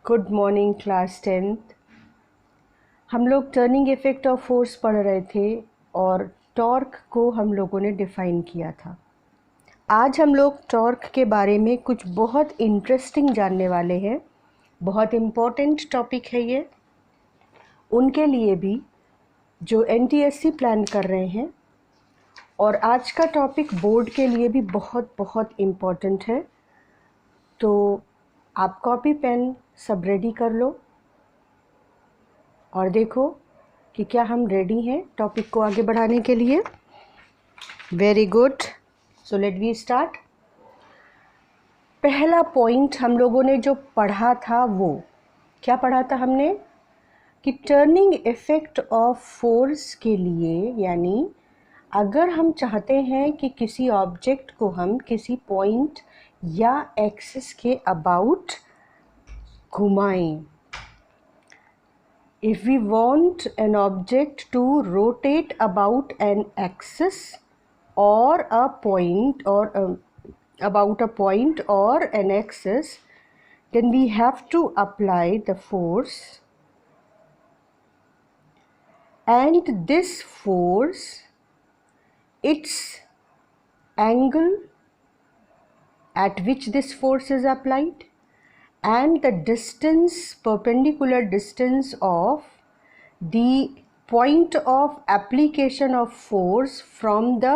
Good morning class 10th। हम लोग turning effect of force पढ़ रहे थे और टॉर्क को हम लोगों ने डिफ़ाइन किया था। आज हम लोग टॉर्क के बारे में कुछ बहुत इंटरेस्टिंग जानने वाले हैं। बहुत इम्पोर्टेंट टॉपिक है ये उनके लिए भी जो एनटीएससी प्लान कर रहे हैं, और आज का टॉपिक बोर्ड के लिए भी बहुत बहुत इम्पोर्टेंट है। तो आप कॉपी पेन सब रेडी कर लो और देखो कि क्या हम रेडी हैं टॉपिक को आगे बढ़ाने के लिए। Very good, so let we start. पहला पॉइंट हम लोगों ने जो पढ़ा था वो क्या पढ़ा था हमने कि टर्निंग इफेक्ट ऑफ फोर्स के लिए, यानी अगर हम चाहते हैं कि किसी ऑब्जेक्ट को हम किसी पॉइंट या एक्सिस के अबाउट घुमाएं, if we want an object to rotate about an axis or a point or about a point or an axis, then we have to apply the force, and this force, its angle at which this force is applied, and the distance, perpendicular distance of the point of application of force from the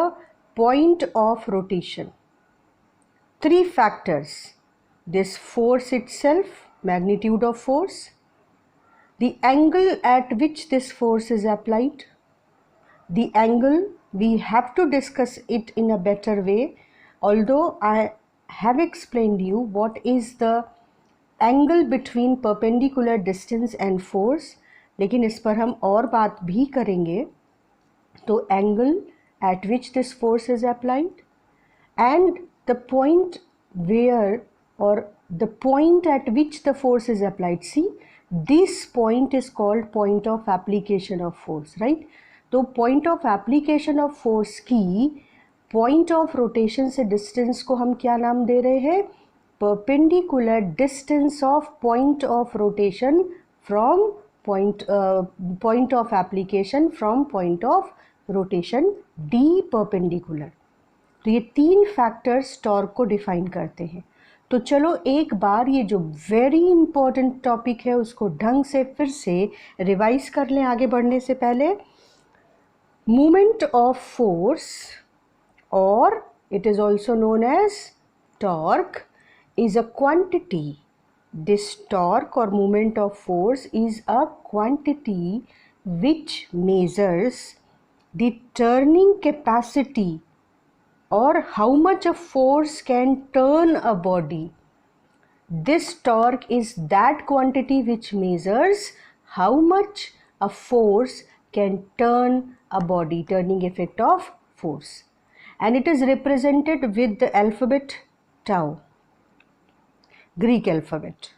point of rotation. Three factors: this force itself, magnitude of force, the angle at which this force is applied. The angle, we have to discuss it in a better way, although I have explained you what is the angle between perpendicular distance and force, लेकिन इस पर हम और बात भी करेंगे। तो angle at which this force is applied and the point where और the point at which the force is applied, see this point is called point of application of force, right. तो point of application of force की point of rotation से distance को हम क्या नाम दे रहे हैं? perpendicular distance of point of rotation from point of application from point of rotation, d perpendicular। तो ये तीन फैक्टर्स टॉर्क को डिफाइन करते हैं। तो चलो एक बार ये जो वेरी इंपॉर्टेंट टॉपिक है उसको ढंग से फिर से रिवाइज कर लें आगे बढ़ने से पहले। मूवमेंट ऑफ फोर्स, और it is also known as torque, is a quantity. This torque or moment of force is a quantity which measures the turning capacity, or how much a force can turn a body. This torque is that quantity which measures how much a force can turn a body, turning effect of force, and it is represented with the alphabet tau, Greek alphabet.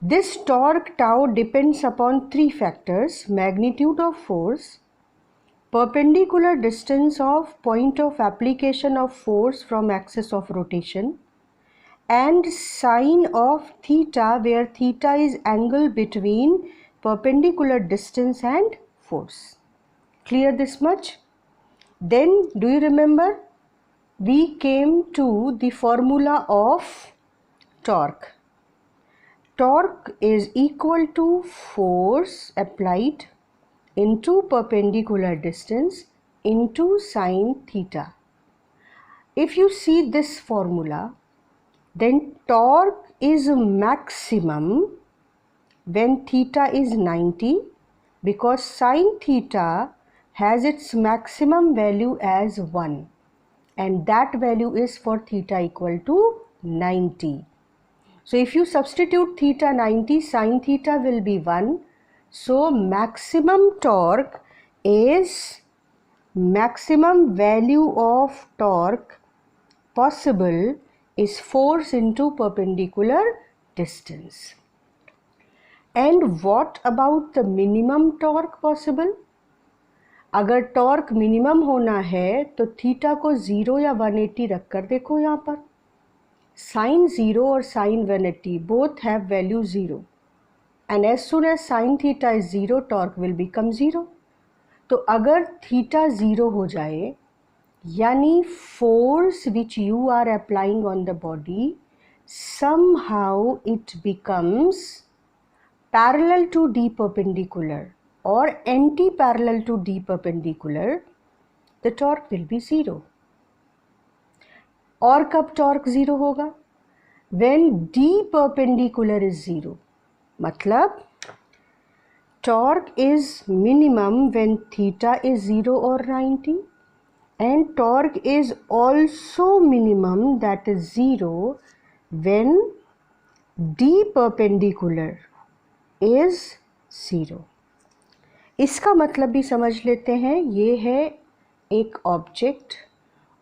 This torque tau depends upon three factors: magnitude of force, perpendicular distance of point of application of force from axis of rotation, and sine of theta, where theta is angle between perpendicular distance and force. Clear this much? Then do you remember we came to the formula of torque. Torque is equal to force applied into perpendicular distance into sine theta. If you see this formula, then torque is maximum when theta is 90, because sine theta has its maximum value as 1, and that value is for theta equal to 90. So if you substitute theta 90, sine theta will be 1. So maximum torque is, maximum value of torque possible is force into perpendicular distance. And what about the minimum torque possible? अगर torque minimum होना है तो theta को 0 या 180 रख कर देखो यहाँ पर, Sine 0 or sine 180 both have value 0, and as soon as sine theta is 0, torque will become 0. तो अगर थीटा 0 हो जाए, यानी force which you are applying on the body, somehow it becomes parallel to D perpendicular or anti-parallel to D perpendicular, the torque will be 0. और कब torque 0 होगा? When D perpendicular is 0. मतलब torque is minimum when theta is 0 or 90, and torque is also minimum, that is 0, when D perpendicular is 0. इसका मतलब भी समझ लेते हैं. ये है एक ऑब्जेक्ट,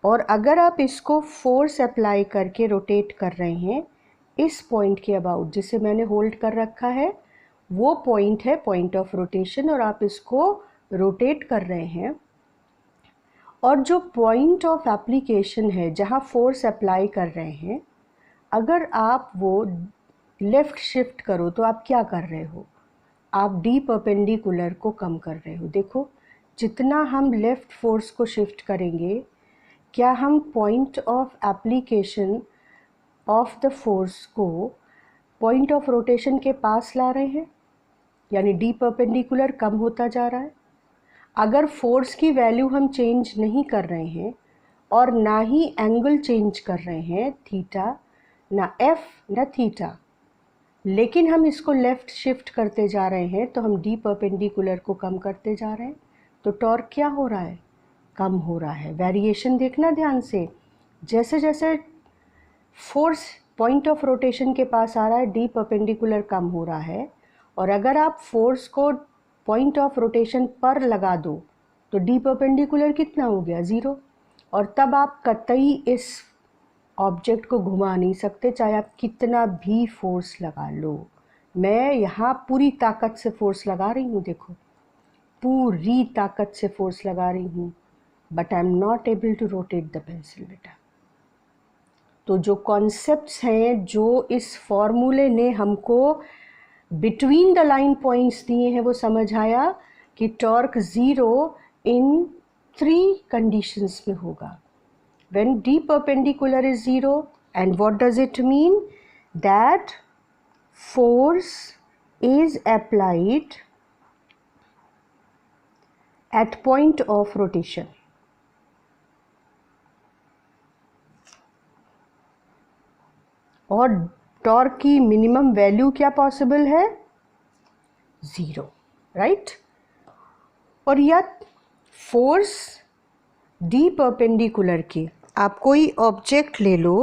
और अगर आप इसको फोर्स अप्लाई करके रोटेट कर रहे हैं इस पॉइंट के अबाउट, जिसे मैंने होल्ड कर रखा है, वो पॉइंट है पॉइंट ऑफ रोटेशन, और आप इसको रोटेट कर रहे हैं, और जो पॉइंट ऑफ एप्लीकेशन है जहाँ फोर्स अप्लाई कर रहे हैं, अगर आप वो लेफ़्ट शिफ्ट करो तो आप क्या कर रहे हो? आप डी परपेंडिकुलर को कम कर रहे हो. देखो, जितना हम लेफ़्ट फोर्स को शिफ्ट करेंगे, क्या हम point of application of the force को पॉइंट ऑफ रोटेशन के पास ला रहे हैं? यानी डी परपेंडिकुलर कम होता जा रहा है. अगर फोर्स की वैल्यू हम चेंज नहीं कर रहे हैं और ना ही एंगल चेंज कर रहे हैं, थीटा ना एफ ना थीटा, लेकिन हम इसको लेफ़्ट शिफ्ट करते जा रहे हैं, तो हम डी परपेंडिकुलर को कम करते जा रहे हैं, तो टॉर्क क्या हो रहा है? कम हो रहा है. वेरिएशन देखना ध्यान से. जैसे जैसे फोर्स पॉइंट ऑफ रोटेशन के पास आ रहा है, डी परपेंडिकुलर कम हो रहा है, और अगर आप फोर्स को पॉइंट ऑफ रोटेशन पर लगा दो तो डी परपेंडिकुलर कितना हो गया? 0. और तब आप कतई इस ऑब्जेक्ट को घुमा नहीं सकते, चाहे आप कितना भी फोर्स लगा लो. मैं यहाँ पूरी ताकत से फोर्स लगा रही हूँ, देखो, पूरी ताकत से फोर्स लगा रही हूँ, but I am not able to rotate the pencil बेटा. तो जो कॉन्सेप्ट्स हैं, जो इस फॉर्मूले ने हमको बिटवीन द लाइन पॉइंट्स दिए हैं, वो समझ आया कि टॉर्क 0 इन 3 कंडीशंस में होगा. When D perpendicular is 0, and what does it mean? That force is applied at point of rotation. और टॉर्क की मिनिमम वैल्यू क्या पॉसिबल है? 0, राइट. और या फोर्स डी परपेंडिकुलर के, आप कोई ऑब्जेक्ट ले लो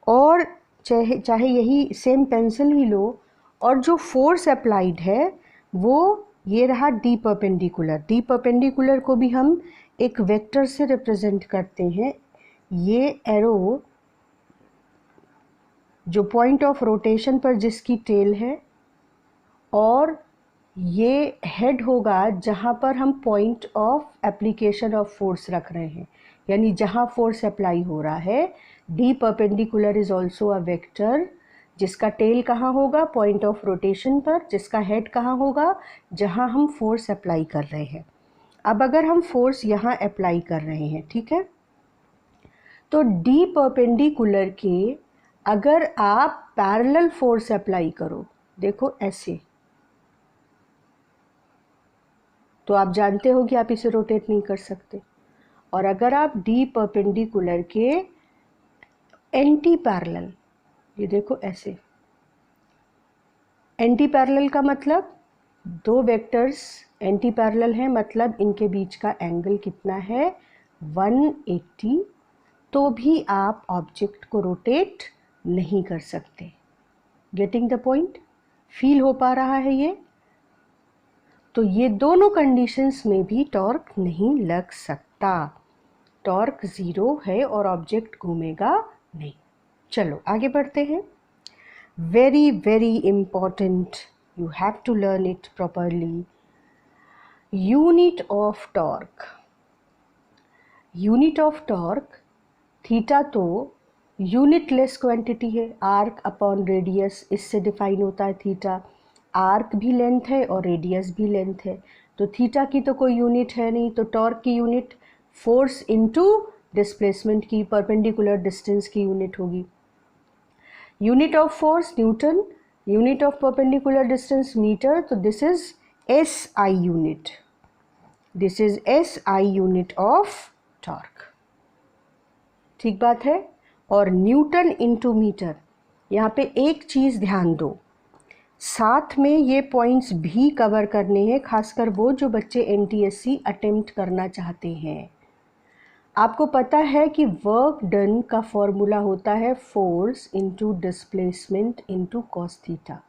और चाहे यही सेम पेंसिल ही लो, और जो फोर्स अप्लाइड है वो ये रहा डी परपेंडिकुलर. डी परपेंडिकुलर को भी हम एक वेक्टर से रिप्रेजेंट करते हैं. ये एरो जो पॉइंट ऑफ रोटेशन पर जिसकी टेल है, और ये हेड होगा जहाँ पर हम point of application of force रख रहे हैं, यानी जहाँ फोर्स अप्लाई हो रहा है. D perpendicular is also a vector, जिसका टेल कहाँ होगा? पॉइंट ऑफ रोटेशन पर. जिसका हेड कहाँ होगा? जहाँ हम फोर्स अप्लाई कर रहे हैं. अब अगर हम फोर्स यहाँ अप्लाई कर रहे हैं, ठीक है, तो डी परपेंडिकुलर के अगर आप पैरेलल फोर्स अप्लाई करो, देखो ऐसे, तो आप जानते हो कि आप इसे रोटेट नहीं कर सकते. और अगर आप डी परपेंडिकुलर के एंटी पैरेलल, ये देखो ऐसे, एंटी पैरेलल का मतलब दो वेक्टर्स एंटी पैरेलल हैं, मतलब इनके बीच का एंगल कितना है? 180. तो भी आप ऑब्जेक्ट को रोटेट नहीं कर सकते. Getting the point? फील हो पा रहा है ये? तो ये दोनों कंडीशंस में भी टॉर्क नहीं लग सकता. टॉर्क 0 है और ऑब्जेक्ट घूमेगा नहीं. चलो आगे बढ़ते हैं. Very very important, you have to learn it properly. Unit of torque. Unit of torque, theta तो यूनिटलेस क्वांटिटी है, आर्क अपॉन रेडियस इससे डिफाइन होता है थीटा। आर्क भी लेंथ है और रेडियस भी लेंथ है, तो थीटा की तो कोई यूनिट है नहीं, तो टॉर्क की यूनिट फोर्स इनटू डिस्प्लेसमेंट की परपेंडिकुलर डिस्टेंस की यूनिट होगी। Unit of force newton, unit of perpendicular distance metre, तो this is SI unit, this is SI unit of torque. ठीक बात है। और न्यूटन इनटू मीटर, यहाँ पे एक चीज़ ध्यान दो, साथ में ये पॉइंट्स भी कवर करने हैं, खासकर वो जो बच्चे NTSC अटेम्प्ट करना चाहते हैं। आपको पता है कि वर्क डन का फॉर्मूला होता है force into displacement into cos theta,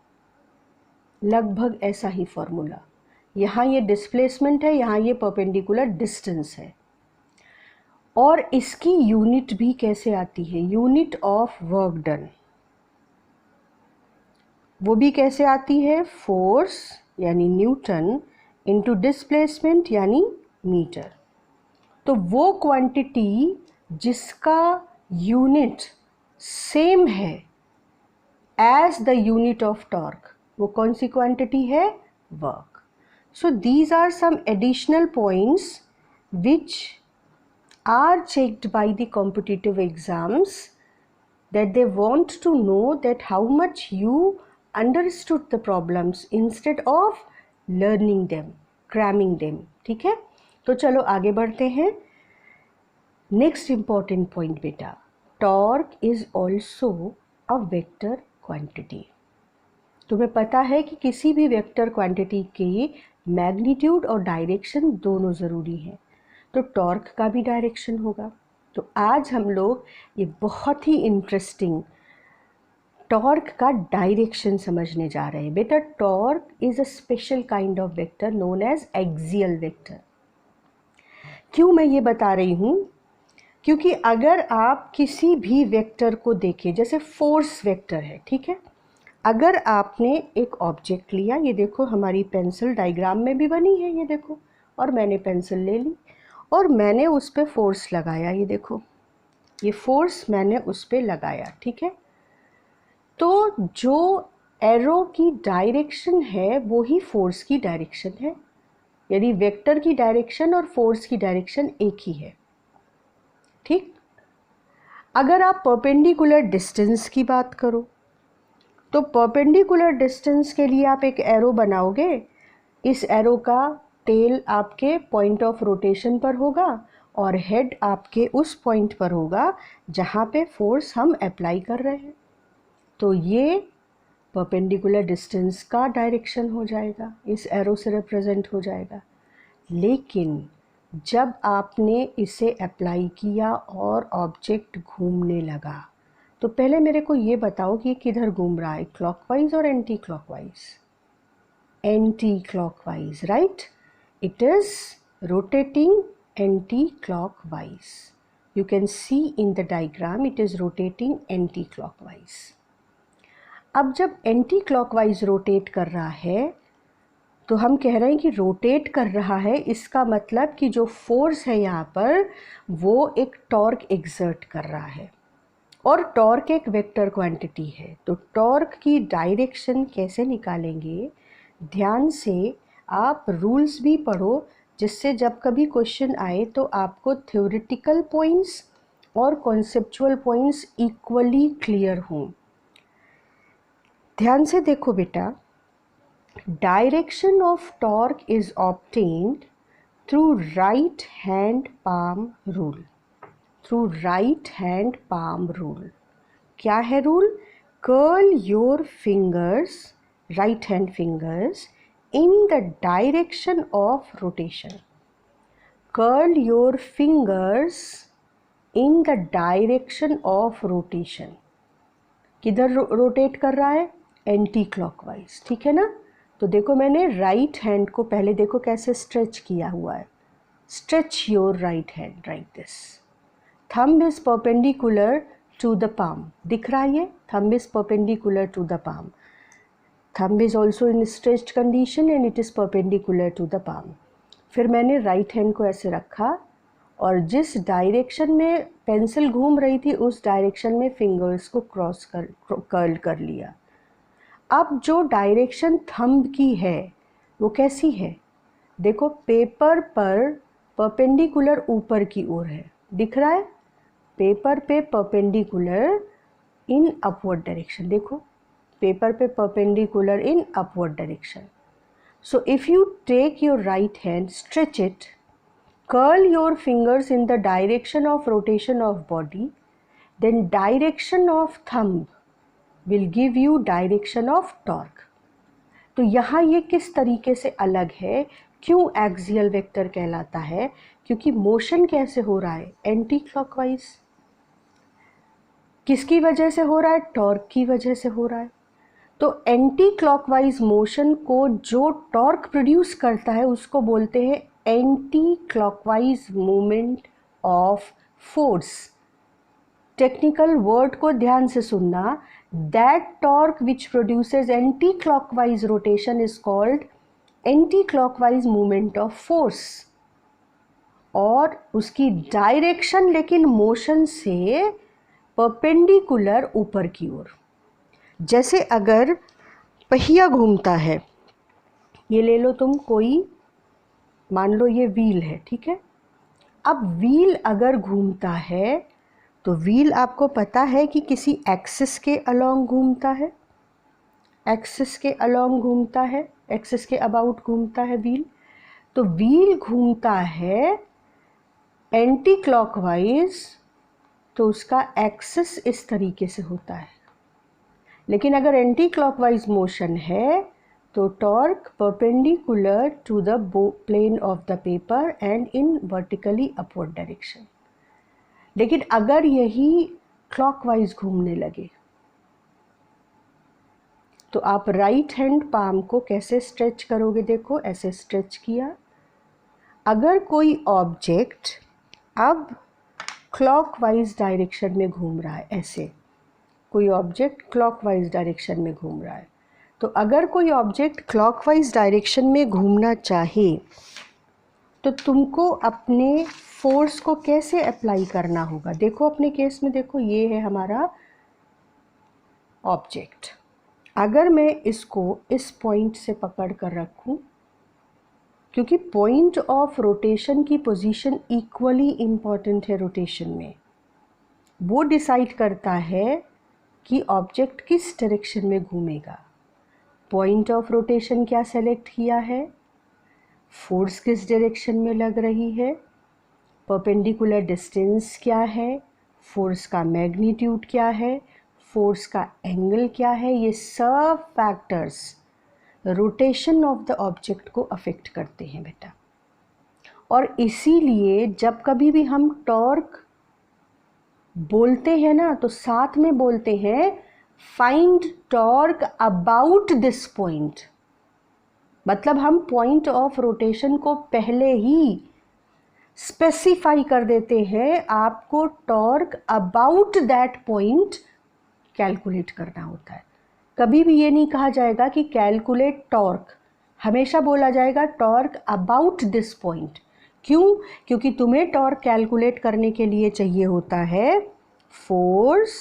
लगभग ऐसा ही फॉर्मूला। यहाँ ये डिस्प्लेसमेंट है, यहाँ ये परपेंडिकुलर डिस्टेंस है। और इसकी यूनिट भी कैसे आती है, यूनिट ऑफ वर्क डन, वो भी कैसे आती है, फोर्स यानी न्यूटन इनटू डिस्प्लेसमेंट यानी मीटर। तो वो क्वांटिटी जिसका यूनिट सेम है as the unit of torque, वो कौन सी क्वांटिटी है, work. So these are some additional points which are checked by the competitive exams, that they want to know that how much you understood the problems instead of learning them, cramming them। ठीक है, तो चलो आगे बढ़ते हैं। Next important point बेटा, torque is also a vector quantity. तुम्हें पता है कि किसी भी वेक्टर क्वांटिटी के मैग्नीट्यूड और डायरेक्शन दोनों ज़रूरी हैं, तो टॉर्क का भी डायरेक्शन होगा। तो आज हम लोग ये बहुत ही इंटरेस्टिंग टॉर्क का डायरेक्शन समझने जा रहे हैं। बेटा torque is a special kind of vector known as axial vector. क्यों मैं ये बता रही हूँ, क्योंकि अगर आप किसी भी वेक्टर को देखें, जैसे फोर्स वेक्टर है, ठीक है, अगर आपने एक ऑब्जेक्ट लिया, ये देखो हमारी पेंसिल डायग्राम में भी बनी है, ये देखो, और मैंने पेंसिल ले ली और मैंने उस पर फोर्स लगाया, ये देखो ये फोर्स मैंने उस पर लगाया, ठीक है, तो जो एरो की डायरेक्शन है वो ही फोर्स की डायरेक्शन है, यानी वेक्टर की डायरेक्शन और फोर्स की डायरेक्शन एक ही है। ठीक, अगर आप परपेंडिकुलर डिस्टेंस की बात करो तो परपेंडिकुलर डिस्टेंस के लिए आप एक एरो बनाओगे, इस एरो का टेल आपके पॉइंट ऑफ रोटेशन पर होगा और हेड आपके उस पॉइंट पर होगा जहाँ पे फोर्स हम अप्लाई कर रहे हैं, तो ये परपेंडिकुलर डिस्टेंस का डायरेक्शन हो जाएगा, इस एरो से रिप्रेजेंट हो जाएगा। लेकिन जब आपने इसे अप्लाई किया और ऑब्जेक्ट घूमने लगा, तो पहले मेरे को ये बताओ कि किधर घूम रहा है, क्लॉकवाइज और anti clockwise, anti clockwise, right, it is rotating anti-clockwise. You can see in the diagram it is rotating anti-clockwise. अब जब anti-clockwise रोटेट कर रहा है तो हम कह रहे हैं कि रोटेट कर रहा है, इसका मतलब कि जो फोर्स है यहाँ पर वो एक टॉर्क एक्सर्ट कर रहा है, और टॉर्क एक वेक्टर क्वांटिटी है। तो टॉर्क की डायरेक्शन कैसे निकालेंगे, ध्यान से आप रूल्स भी पढ़ो, जिससे जब कभी क्वेश्चन आए तो आपको थ्योरेटिकल पॉइंट्स और कॉन्सेप्चुअल पॉइंट्स इक्वली क्लियर हों। ध्यान से देखो बेटा, direction of torque is obtained through right hand palm rule, through right hand palm rule. क्या है rule, curl your fingers, right hand fingers in the direction of rotation. Curl your fingers in the direction of rotation. किधर rotate कर रहा है, anti clockwise, ठीक है ना। तो देखो मैंने राइट हैंड को पहले देखो कैसे स्ट्रेच किया हुआ है, stretch your right hand like this, thumb is perpendicular to the palm, दिख रहा है ये, thumb is perpendicular to the palm, thumb is also in stretched condition and it is perpendicular to the palm। फिर मैंने right hand को ऐसे रखा और जिस डायरेक्शन में पेंसिल घूम रही थी उस डायरेक्शन में फिंगर्स को कर्ल कर लिया। अब जो डायरेक्शन थंब की है वो कैसी है, देखो पेपर पर परपेंडिकुलर ऊपर की ओर है, दिख रहा है, पेपर पे परपेंडिकुलर इन अपवर्ड डायरेक्शन, देखो पेपर पे perpendicular in upward direction. So if you take your right hand, stretch it, curl your fingers in the direction of rotation of body, then direction of thumb will give you direction of torque. तो यहाँ ये किस तरीके से अलग है, क्यों axial vector कहलाता है, क्योंकि मोशन कैसे हो रहा है, एंटी क्लॉकवाइज। किसकी वजह से हो रहा है, टॉर्क की वजह से हो रहा है। तो एंटी क्लॉकवाइज मोशन को जो टॉर्क प्रोड्यूस करता है उसको बोलते हैं anti clockwise movement of force. Technical word को ध्यान से सुनना, that torque which produces anti clockwise rotation is called anti clockwise movement of force. और उसकी डायरेक्शन लेकिन मोशन से परपेंडिकुलर ऊपर की ओर। जैसे अगर पहिया घूमता है, ये ले लो तुम कोई, मान लो ये व्हील है, ठीक है। अब व्हील अगर घूमता है तो व्हील आपको पता है कि किसी एक्सिस के अलोंग घूमता है, एक्सिस के अलोंग घूमता है, एक्सिस के अबाउट घूमता है व्हील। तो व्हील घूमता है एंटी क्लॉकवाइज, तो उसका एक्सिस इस तरीके से होता है। लेकिन अगर एंटी क्लॉकवाइज मोशन है तो torque perpendicular to the plane of the paper and in vertically upward direction. लेकिन अगर यही क्लॉकवाइज घूमने लगे तो आप राइट हैंड पाम को कैसे स्ट्रेच करोगे, देखो ऐसे स्ट्रेच किया। अगर कोई ऑब्जेक्ट अब क्लॉकवाइज डायरेक्शन में घूम रहा है, ऐसे कोई ऑब्जेक्ट क्लॉकवाइज डायरेक्शन में घूम रहा है, तो अगर कोई ऑब्जेक्ट क्लॉकवाइज डायरेक्शन में घूमना चाहे तो तुमको अपने फोर्स को कैसे अप्लाई करना होगा। देखो अपने केस में देखो, ये है हमारा ऑब्जेक्ट। अगर मैं इसको इस पॉइंट से पकड़ कर रखूं, क्योंकि पॉइंट ऑफ रोटेशन की पोजीशन इक्वली इम्पॉर्टेंट है रोटेशन में, वो डिसाइड करता है कि ऑब्जेक्ट किस डायरेक्शन में घूमेगा। पॉइंट ऑफ रोटेशन क्या सेलेक्ट किया है, फोर्स किस डायरेक्शन में लग रही है, परपेंडिकुलर डिस्टेंस क्या है, फोर्स का मैग्नीट्यूड क्या है, फोर्स का एंगल क्या है, ये सब factors rotation of the object को अफेक्ट करते हैं बेटा। और इसीलिए जब कभी भी हम टॉर्क बोलते हैं ना तो साथ में बोलते हैं find torque about this point. मतलब हम पॉइंट ऑफ रोटेशन को पहले ही स्पेसिफाई कर देते हैं, आपको torque about that point calculate करना होता है। कभी भी ये नहीं कहा जाएगा कि कैलकुलेट टॉर्क, हमेशा बोला जाएगा टॉर्क अबाउट दिस पॉइंट। क्यों? क्योंकि तुम्हें टॉर्क कैलकुलेट करने के लिए चाहिए होता है फोर्स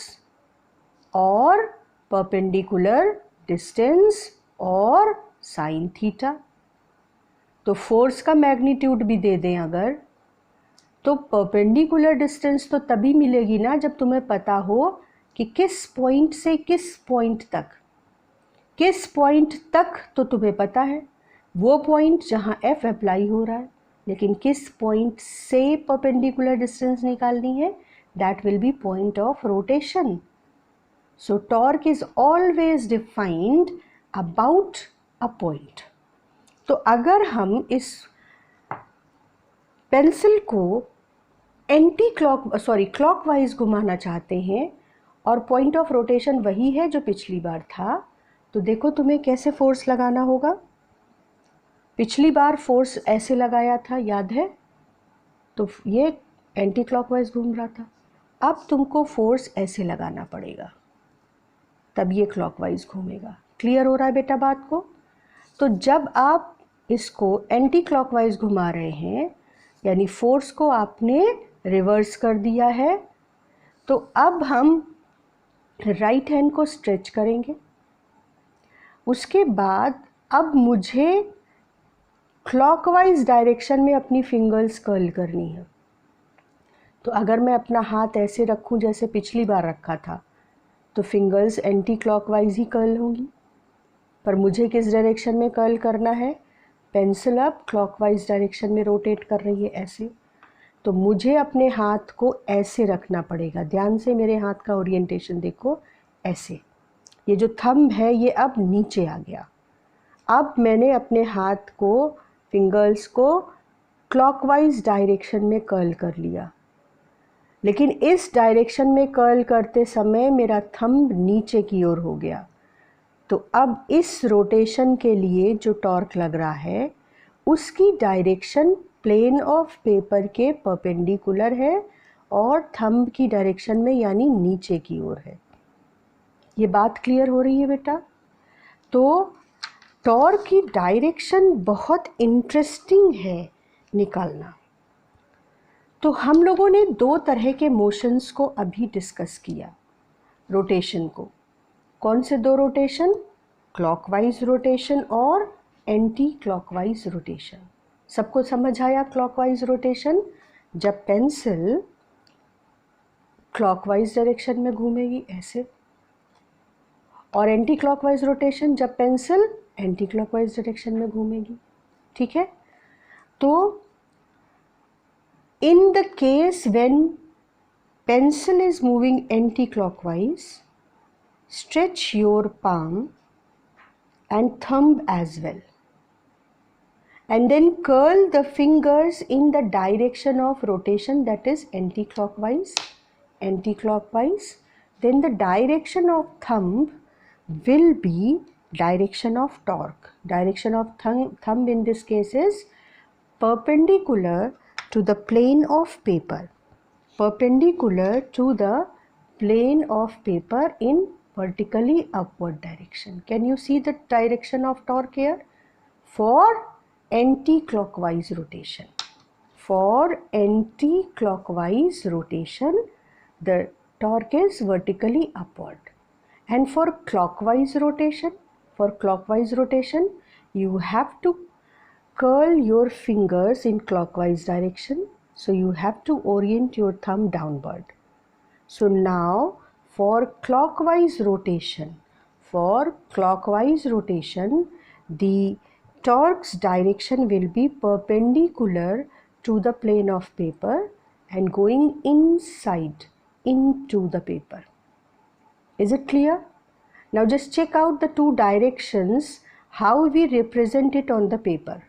और परपेंडिकुलर डिस्टेंस और साइन थीटा। तो फोर्स का मैग्नीट्यूड भी दे दें अगर, तो परपेंडिकुलर डिस्टेंस तो तभी मिलेगी ना जब तुम्हें पता हो कि किस पॉइंट से किस पॉइंट तक, किस पॉइंट तक तो तुम्हें पता है वो पॉइंट जहाँ एफ अप्लाई हो रहा है, लेकिन किस पॉइंट से परपेंडिकुलर डिस्टेंस निकालनी है, that will be point of rotation. So torque is always defined about a point. तो अगर हम इस पेंसिल को क्लॉकवाइज घुमाना चाहते हैं और पॉइंट ऑफ रोटेशन वही है जो पिछली बार था, तो देखो तुम्हें कैसे फोर्स लगाना होगा। पिछली बार फोर्स ऐसे लगाया था, याद है, तो ये एंटी क्लॉकवाइज घूम रहा था। अब तुमको फोर्स ऐसे लगाना पड़ेगा, तब ये क्लॉकवाइज घूमेगा। क्लियर हो रहा है बेटा बात को? तो जब आप इसको एंटी क्लॉकवाइज घुमा रहे हैं, यानी फोर्स को आपने रिवर्स कर दिया है, तो अब हम राइट हैंड को स्ट्रेच करेंगे। उसके बाद अब मुझे क्लॉकवाइज डायरेक्शन में अपनी फिंगर्स कर्ल करनी है। तो अगर मैं अपना हाथ ऐसे रखूं जैसे पिछली बार रखा था, तो फिंगर्स एंटी क्लॉकवाइज ही कर्ल होंगी। पर मुझे किस डायरेक्शन में कर्ल करना है? पेंसिल अब क्लॉकवाइज डायरेक्शन में रोटेट कर रही है ऐसे, तो मुझे अपने हाथ को ऐसे रखना पड़ेगा। ध्यान से मेरे हाथ का ओरिएंटेशन देखो, ऐसे। ये जो थंब है ये अब नीचे आ गया। अब मैंने अपने हाथ को, फिंगर्स को क्लॉकवाइज डायरेक्शन में कर्ल कर लिया, लेकिन इस डायरेक्शन में कर्ल करते समय मेरा थंब नीचे की ओर हो गया। तो अब इस रोटेशन के लिए जो टॉर्क लग रहा है उसकी डायरेक्शन प्लेन ऑफ पेपर के परपेंडिकुलर है और थंब की डायरेक्शन में यानी नीचे की ओर है। ये बात क्लियर हो रही है बेटा? तो टॉर्क की डायरेक्शन बहुत इंटरेस्टिंग है निकालना। तो हम लोगों ने दो तरह के मोशंस को अभी डिस्कस किया, रोटेशन को। कौन से दो रोटेशन? क्लॉकवाइज रोटेशन और एंटी क्लॉकवाइज रोटेशन। सबको समझ आया क्लॉकवाइज रोटेशन? जब पेंसिल क्लॉकवाइज डायरेक्शन में घूमेगी ऐसे, और एंटी क्लॉकवाइज रोटेशन जब पेंसिल एंटी क्लॉकवाइज डायरेक्शन में घूमेगी। ठीक है? तो in the case when pencil is moving anti-clockwise, stretch your palm and thumb as well, and then curl the fingers in the direction of rotation, that is anti-clockwise. Then the direction of thumb will be direction of torque. Direction of thumb in this case is perpendicular to the plane of paper, perpendicular to the plane of paper in vertically upward direction. Can you see the direction of torque here? For anti-clockwise rotation. For anti-clockwise rotation, the torque is vertically upward. And for clockwise rotation, you have to curl your fingers in clockwise direction. So you have to orient your thumb downward. So now for clockwise rotation, the torque's direction will be perpendicular to the plane of paper and going inside into the paper. Is it clear? Now just check out the two directions, how we represent it on the paper.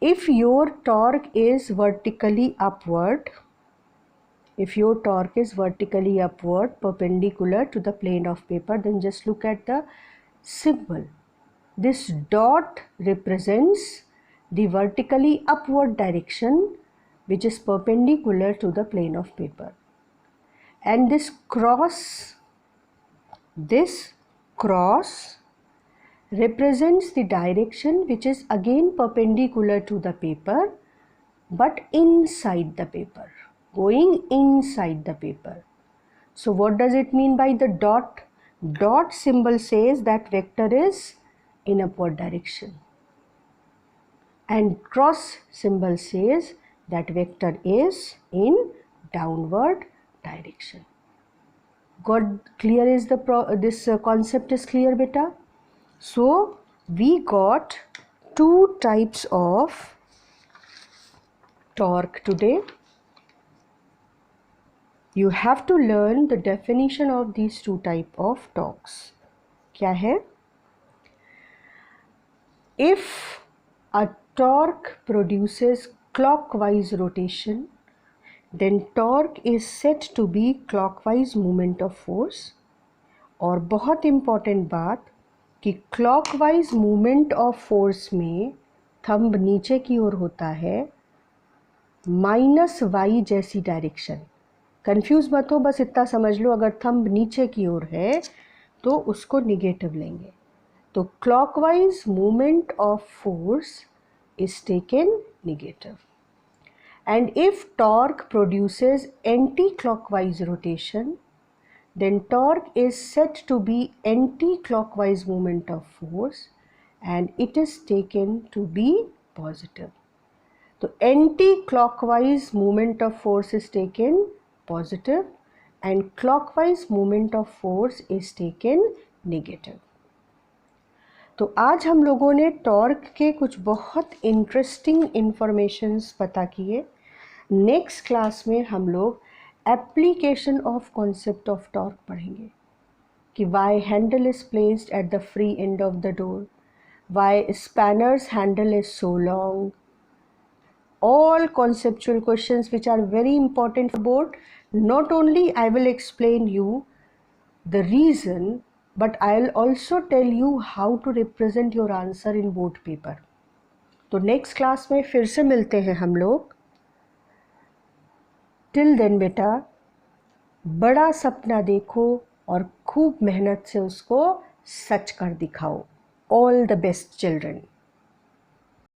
If your torque is vertically upward, perpendicular to the plane of paper, then just look at the symbol. This dot represents the vertically upward direction which is perpendicular to the plane of paper. And this cross represents the direction which is again perpendicular to the paper but inside the paper, going inside the paper. So what does it mean by the dot? Dot symbol says that vector is in upward direction, and cross symbol says that vector is in downward direction. Got clear? Is the this concept is clear, beta? So we got two types of torque today. You have to learn the definition of these two types of torques. क्या है? If a torque produces clockwise rotation, then torque is said to be clockwise movement of force. और बहुत important बात कि clockwise movement of force में thumb नीचे की ओर होता है, -y जैसी डायरेक्शन। कंफ्यूज मत हो, बस इतना समझ लो, अगर थंब नीचे की ओर है तो उसको निगेटिव लेंगे। तो clockwise movement of force is taken negative, and if torque produces anti-clockwise rotation, then torque is said to be anti-clockwise moment of force and it is taken to be positive. So anti-clockwise moment of force is taken positive and clockwise moment of force is taken negative. तो आज हम लोगों ने torque के कुछ बहुत interesting informations पता किए. नेक्स्ट क्लास में हम लोग application of concept of torque पढ़ेंगे कि why handle is placed at the free end of the door, why spanners handle is so long, all conceptual questions which are very important for board. Not only I will explain you the reason, but I'll also tell you how to represent your answer in board paper. तो next class में फिर से मिलते हैं हम लोग. Till then बेटा बड़ा सपना देखो और खूब मेहनत से उसको सच कर दिखाओ. All the best children.